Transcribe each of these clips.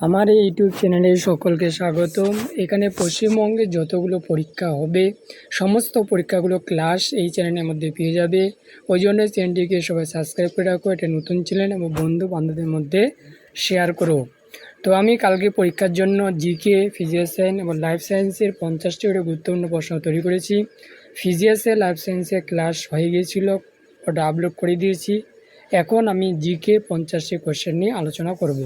আমার এই ইউটিউব চ্যানেলে সকলকে স্বাগতম। এখানে পশ্চিমবঙ্গে যতগুলো পরীক্ষা হবে সমস্ত পরীক্ষাগুলো ক্লাস এই চ্যানেলের মধ্যে পেয়ে যাবে। ওই জন্য চ্যানেলটিকে সবাই সাবস্ক্রাইব করে রাখো। এটা নতুন চ্যানেল এবং বন্ধু বান্ধবদের মধ্যে শেয়ার করো। তো আমি কালকে পরীক্ষার জন্য জিকে, ফিজিক্যাল সায়েন্স এবং লাইফ সায়েন্সের 50টি করে গুরুত্বপূর্ণ প্রশ্ন তৈরি করেছি। ফিজিক্সে লাইফ সায়েন্সের ক্লাস হয়ে গিয়েছিলো, ওটা আপলোড করে দিয়েছি। এখন আমি জিকে 50টি কোশ্চেন নিয়ে আলোচনা করব।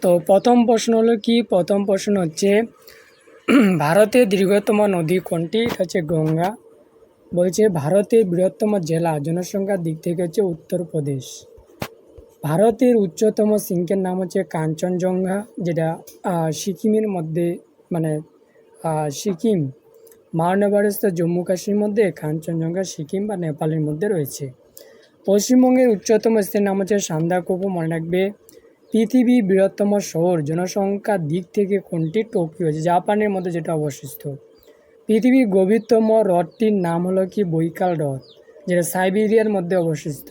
তো প্রথম প্রশ্ন হলো কি, প্রথম প্রশ্ন হচ্ছে ভারতের দীর্ঘতম নদী কোনটি? এটা হচ্ছে গঙ্গা। বলছে ভারতের বৃহত্তম জেলা জনসংখ্যার দিক থেকে হচ্ছে উত্তরপ্রদেশ। ভারতের উচ্চতম শৃঙ্গের নাম হচ্ছে কাঞ্চনজঙ্ঘা, যেটা সিকিমের মধ্যে, মানে সিকিম, মাউন্ট এভারেস্ট জম্মু কাশ্মীরের মধ্যে, কাঞ্চনজঙ্ঘা সিকিম বা নেপালের মধ্যে রয়েছে। পশ্চিমবঙ্গের উচ্চতম স্থানের নাম হচ্ছে সান্দাকফু, মনে রাখবে। পৃথিবীর বৃহত্তম শহর জনসংখ্যার দিক থেকে কোনটি? টোকিও, জাপানের মধ্যে যেটা অবস্থিত। পৃথিবীর গভীরতম হ্রদটির নাম হলো কি? বৈকাল হ্রদ, যেটা সাইবেরিয়ার মধ্যে অবস্থিত।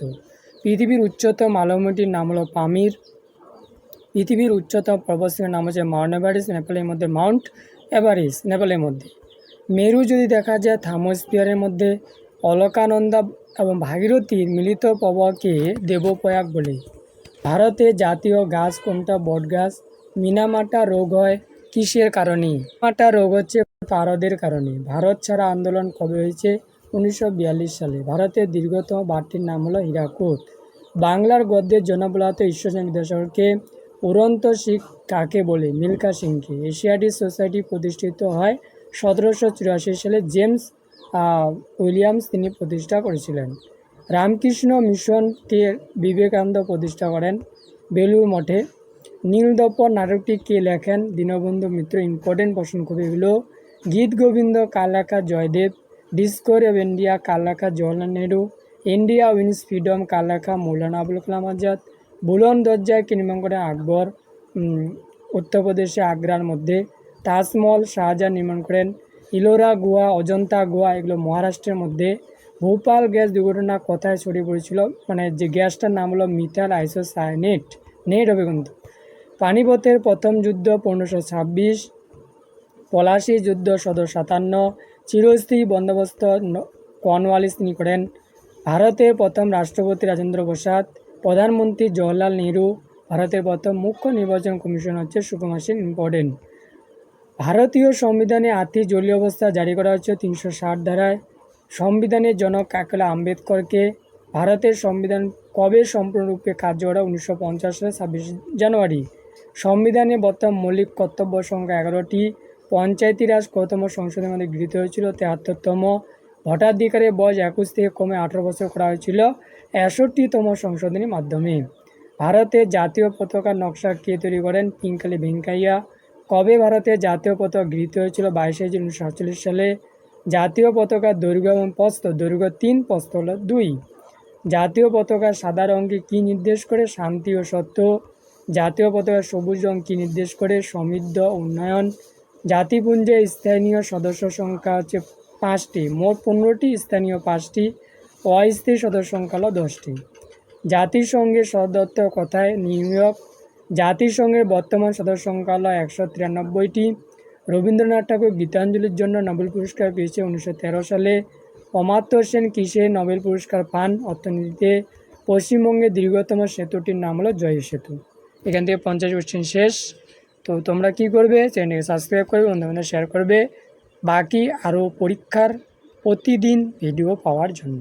পৃথিবীর উচ্চতম মালভূমিটির নাম হলো পামির। পৃথিবীর উচ্চতম পর্বতশৃঙ্গের নাম হচ্ছে মাউন্ট এভারেস্ট, নেপালের মধ্যে মাউন্ট এভারেস্ট নেপালের মধ্যে। মেরু যদি দেখা যায় থার্মোস্ফিয়ারের মধ্যে। অলকানন্দা এবং ভাগীরথীর মিলিত প্রবাহকে দেবপ্রয়াগ বলে। ভারতের জাতীয় গাছ কোনটা? বট গাছ। মিনামাটা রোগ হয় কিসের কারণে? মাটা রোগ হচ্ছে পারদের কারণে। ভারত ছাড়া আন্দোলন কবে হয়েছে? 1942 সালে। ভারতের দীর্ঘতম বাঁধটির নাম হলো হীরাকুদ। বাংলার গদ্যের জনবলত ঈশ্বরচন্দ্র বিদ্যাসাগরকে। উড়ন্ত শিখ কাকে বলে? মিল্খা সিংকে। এশিয়াটিক সোসাইটি প্রতিষ্ঠিত হয় 1784 সালে। জেমস উইলিয়ামস তিনি প্রতিষ্ঠা করেছিলেন। রামকৃষ্ণ মিশনকে বিবেকানন্দ প্রতিষ্ঠা করেন বেলুড় মঠে। নীলদর্পণ নাটকটি কে লেখেন? দীনবন্ধু মিত্র। ইম্পর্টেন্ট প্রশ্ন খুবই এগুলো। গীত গোবিন্দ কার লেখা? জয়দেব। ডিসকভারি অফ ইন্ডিয়া কার লেখা? Jawaharlal Nehru. India wins freedom কার লেখা? মৌলানা আবুল কালাম আজাদ। বুলন্দ দরজায় কে নির্মাণ করেন? আকবর, উত্তরপ্রদেশে আগ্রার মধ্যে। তাজমহল শাহজাহান নির্মাণ করেন। ইলোরা গুহা, অজন্তা গুহা এগুলো মহারাষ্ট্রের মধ্যে। ভোপাল গ্যাস দুর্ঘটনা কোথায় ছড়িয়ে পড়েছিল? মানে যে গ্যাসটার নাম হলো মিথাইল আইসোসায়ানেট। নেট হবে কিন্তু। পানিপথের প্রথম যুদ্ধ 1526। পলাশী যুদ্ধ 1757। চিরস্থায়ী বন্দোবস্ত কর্নওয়ালিস তিনি করেন। ভারতের প্রথম রাষ্ট্রপতি রাজেন্দ্র প্রসাদ। প্রধানমন্ত্রী জওহরলাল নেহরু। ভারতের প্রথম মুখ্য নির্বাচন কমিশন হচ্ছে সুকুমার সেন। ইম্পর্টেন্ট। ভারতীয় সংবিধানে আতি জলীয় অবস্থা জারি করা হচ্ছে 360 ধারায়। সংবিধানের জনক কাকে বলে? আম্বেদকরকে। ভারতের সংবিধান কবে সম্পূর্ণরূপে কার্যকর? 1950 সালে 26 জানুয়ারি। সংবিধানে বর্তমান মৌলিক কর্তব্য সংখ্যা 11টি। পঞ্চায়েতি রাজ কতম সংসদের মধ্যে গৃহীত হয়েছিল? 73তম। ভোটাধিকারের বয়স 21 থেকে কমে 18 বছর করা হয়েছিল 61তম সংশোধনীর মাধ্যমে। ভারতের জাতীয় পতাকার নকশা কে তৈরি করেন? পিঙ্কালি ভেঙ্কাইয়া। কবে ভারতের জাতীয় পতাকা গৃহীত হয়েছিল? 22 জুন 1948 সালে। জাতীয় পতাকার দৈর্ঘ্য এবং প্রস্থ। দৈর্ঘ্য 3, প্রস্থ হল 2। জাতীয় পতাকার সাদা রঙকে কী নির্দেশ করে? শান্তি ও সত্য। জাতীয় পতাকার সবুজ রঙ কী নির্দেশ করে? সমৃদ্ধ উন্নয়ন। জাতিপুঞ্জের স্থানীয় সদস্য সংখ্যা হচ্ছে 5টি, মোট 15টি, স্থানীয় 5টি, অস্থায়ী সদস্য সংখ্যা হলো 10টি। জাতিসংঘের সদর দপ্তর কোথায়? New York. জাতিসংঘের বর্তমান সদস্য সংখ্যা হলো 193টি। রবীন্দ্রনাথ ঠাকুর গীতাঞ্জলির জন্য নোবেল পুরস্কার পেয়েছে 1913 সালে। অমর্ত্য সেন কিসে নোবেল পুরস্কার পান? অর্থনীতিতে। পশ্চিমবঙ্গের দীর্ঘতম সেতুটির নাম হলো জয় সেতু। এখান থেকে 50 কোশ্চেন শেষ। তো তোমরা কি করবে? চ্যানেলকে সাবস্ক্রাইব করবে, বন্ধুদের শেয়ার করবে বাকি আরও পরীক্ষার প্রতিদিন ভিডিও পাওয়ার জন্য।